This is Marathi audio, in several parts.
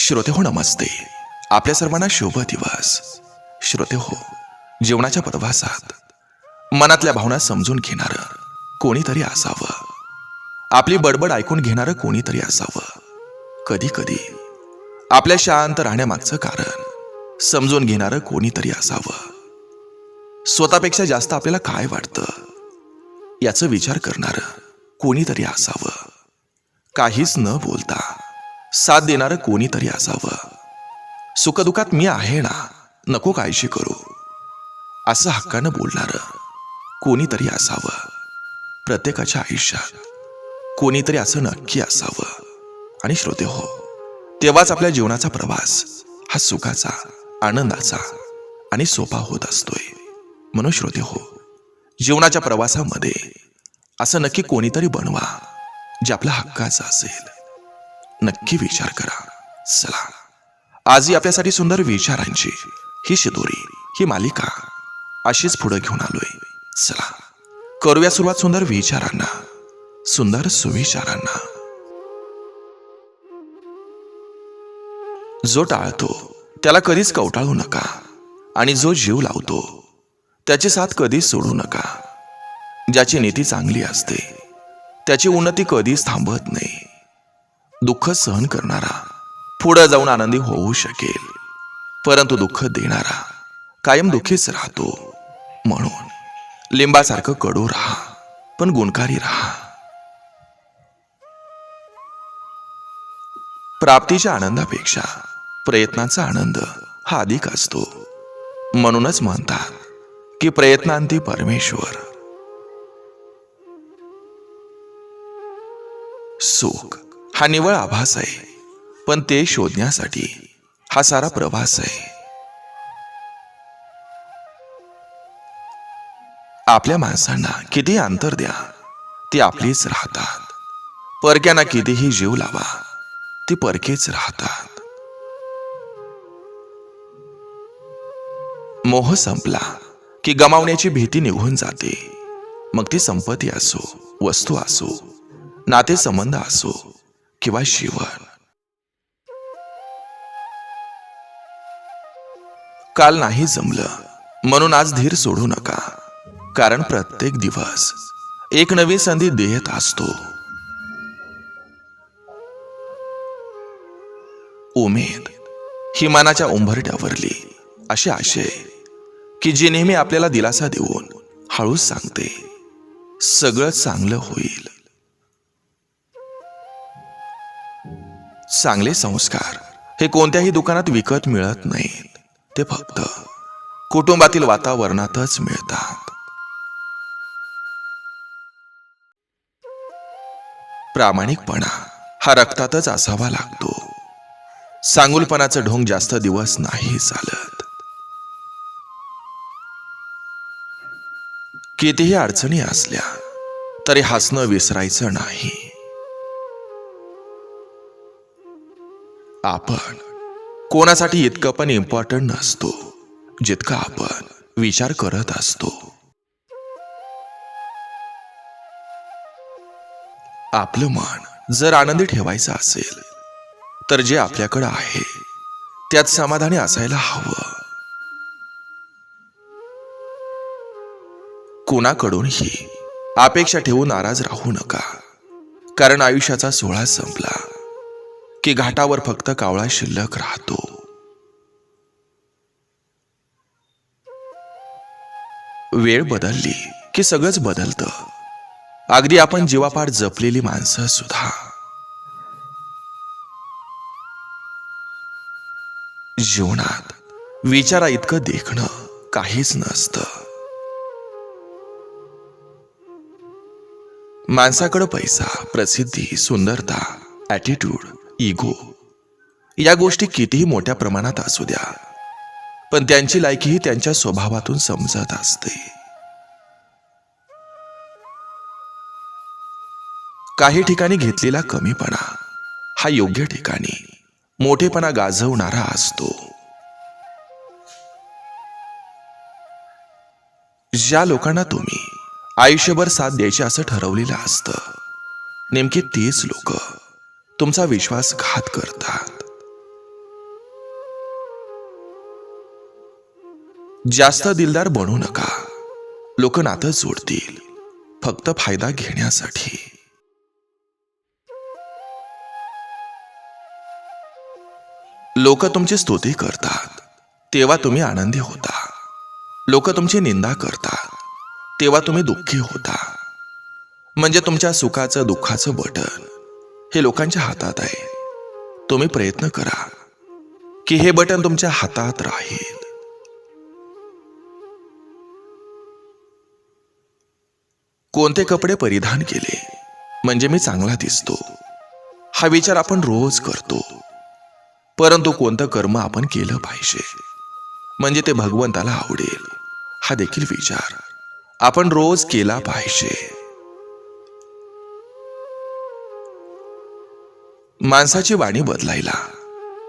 श्रोते हो, नमस्ते. आपल्या सर्वांना शुभ दिवस. श्रोते हो, जीवनाच्या प्रवासात मनातल्या भावना समजून घेणारं कोणीतरी असावं. आपली बडबड ऐकून घेणारं कोणीतरी असावं. कधी कधी आपल्या शांत राहण्यामागचं कारण समजून घेणारं कोणीतरी असावं. स्वतःपेक्षा जास्त आपल्याला काय वाटतं याचा विचार करणारं कोणीतरी असावं. काहीच न बोलता साथ देणारं कोणीतरी असावं. सुखदुःखात मी आहे ना, नको काळजी करू असं हक्कानं बोलणारं कोणीतरी असावं. प्रत्येकाच्या आयुष्यात कोणीतरी असं नक्की असावं. आणि श्रोते हो, तेव्हाच आपल्या जीवनाचा प्रवास हा सुखाचा, आनंदाचा आणि सोपा होत असतोय. म्हणून श्रोते हो, जीवनाच्या प्रवासामध्ये असं नक्की कोणीतरी बनवा जे आपल्या हक्काचं असेल. नक्की विचार करा. चला, आजही आपल्यासाठी सुंदर विचारांची ही शिदोरी, ही मालिका अशीच पुढे घेऊन आलोय. चला करूया सुरुवात सुंदर विचारांना, सुंदर सुविचारांना. जो टाळतो त्याला कधीच कवटाळू नका, आणि जो जीव लावतो त्याची साथ कधीच सोडू नका. ज्याची नीती चांगली असते त्याची उन्नती कधीच थांबत नाही. दुःख सहन करणारा पुढे जाऊन आनंदी होऊ शकेल, परंतु दुःख देणारा कायम दुःखीच राहतो. म्हणून लिंबासारखं कडू राहा, पण गुणकारी राहा. प्राप्तीच्या आनंदापेक्षा प्रयत्नाचा आनंद हा अधिक असतो. म्हणूनच म्हणतात की प्रयत्नांती परमेश्वर. सुख हा निव्वळ आभास आहे, पण ते शोधण्यासाठी हा सारा प्रवास आहे. आपल्या माणसांना किती अंतर द्या, ती आपलीच राहतात. परक्यांना कितीही जीव लावा, ती परकेच राहतात. मोह संपला की गमावण्याची भीती निघून जाते. मग ती संपत्ती असो, वस्तू असो, नाते संबंध असो किंवा जीवन. काल नाही जमलं म्हणून आज धीर सोडू नका, कारण प्रत्येक दिवस एक नवी संधी देत असतो. उमेद ही मनाच्या उंबरठ्यावरली अशी आशय की जी नेहमी आपल्याला दिलासा देऊन हळूच सांगते, सगळं चांगलं होईल. चांगले संस्कार हे कोणत्याही दुकानात विकत मिळत नाहीत. ते फक्त कुटुंबातील वातावरणातच मिळतात. प्रामाणिकपणा हा रक्तातच असावा लागतो. सांगुलपणाचं ढोंग जास्त दिवस नाही चालत. कितीही अडचणी असल्या तरी हसणं विसरायचं नाही. आपण कोणासाठी इतकं पण इम्पॉर्टंट नसतो जितका आपण विचार करत असतो. आपलं मन जर आनंदी ठेवायचं असेल तर जे आपल्याकडं आहे त्यात समाधानी असायला हवं. कोणाकडूनही अपेक्षा ठेवून नाराज राहू नका, कारण आयुष्याचा सोहळा संपला की घाटावर फक्त कावळा शिल्लक राहतो. वेळ बदलली की सगळंच बदलतं, अगदी आपण जीवापाड जपलेली माणसं सुद्धा. जीवनात विचारा इतकं देखणं काहीच नसतं. माणसाकडं पैसा, प्रसिद्धी, सुंदरता, ॲटिट्यूड, इगो या गोष्टी कितीही मोठ्या प्रमाणात असू द्या, पण त्यांची लायकीही त्यांच्या स्वभावातून समजत असते. काही ठिकाणी घेतलेला कमीपणा हा योग्य ठिकाणी मोठेपणा गाजवणारा असतो. ज्या लोकांना तुम्ही आयुष्यभर साथ द्यायची असं ठरवलेलं असतं, नेमकी तीच लोक तुमचा विश्वासघात करतात. जास्त दिलदार बनू नका. लोक नातं जोडतील फक्त फायदा घेण्यासाठी. लोक तुमची स्तुती करतात तेव्हा तुम्ही आनंदी होता. लोक तुमची निंदा करतात तेव्हा तुम्ही दुःखी होता. म्हणजे तुमच्या सुखाचं दुःखाचं बटन हे लोकांच्या हातात आहे. तुम्ही प्रयत्न करा की हे बटन तुमच्या हातात राहील. कोणते कपडे परिधान केले म्हणजे मी चांगला दिसतो, हा विचार आपण रोज करतो. परंतु कोणतं कर्म आपण केलं पाहिजे म्हणजे ते भगवंताला आवडेल, हा देखील विचार आपण रोज केला पाहिजे. माणसाची वाणी बदलायला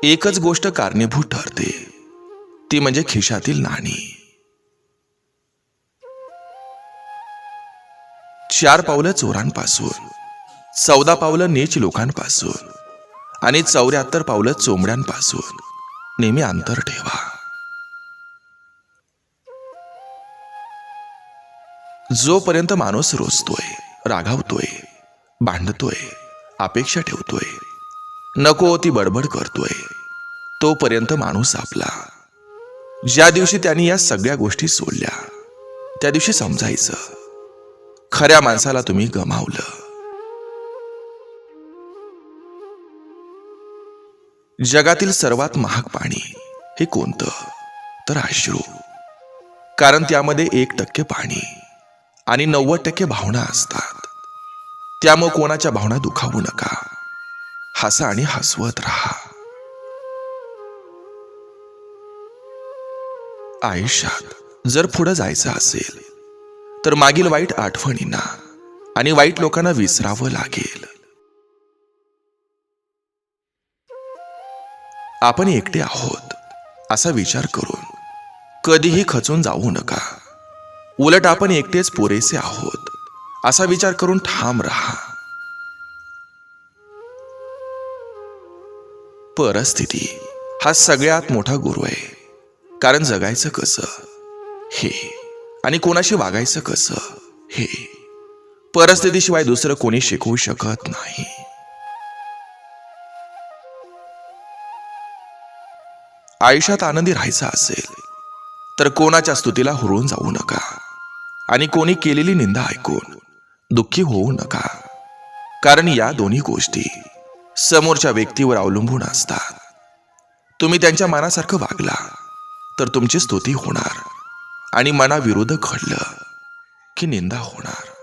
एकच गोष्ट कारणीभूत ठरते, ती म्हणजे खिशातील नाणी. 4 पावलं चोरांपासून, 14 पावलं नीच लोकांपासून आणि 74 पावलं चोंबड्यांपासून नेहमी अंतर ठेवा. जोपर्यंत माणूस रोजतोय, रागावतोय, भांडतोय, अपेक्षा ठेवतोय, नको ती बडबड करतोय, तोपर्यंत माणूस आपला. ज्या दिवशी त्यांनी या सगळ्या गोष्टी सोडल्या त्या दिवशी समजायचं खऱ्या माणसाला तुम्ही गमावलं. जगातील सर्वात महाग पाणी हे कोणतं तर अश्रू. कारण त्यामध्ये 1% पाणी आणि 90% भावना असतात. त्यामुळे कोणाच्या भावना दुखावू नका. हसा आणि हसवत राहा. आयुष्यात जर पुढे जायचं असेल तर मागील वाईट आठवणींना आणि वाईट लोकांना विसरावं लागेल. आपण एकटे आहोत असा विचार करून कधीही खचून जाऊ नका. उलट आपण एकटेच पुरेसे आहोत असा विचार करून ठाम राहा. परिस्थिती हा सगळ्यात मोठा गुरु आहे. कारण जगायचं कसं हे आणि कोणाशी वागायचं कसं हे परिस्थितीशिवाय दुसरं कोणी शिकवू शकत नाही. आयुष्यात आनंदी राहायचं असेल तर कोणाच्या स्तुतीला हुरळून जाऊ नका आणि कोणी केलेली निंदा ऐकून दुःखी होऊ नका. कारण या दोन्ही गोष्टी समोरच्या व्यक्तीवर अवलंबून असतात. तुम्ही त्यांच्या मनासारखं वागला तर तुमची स्तुती होणार आणि मनाविरुद्ध घडलं की निंदा होणार.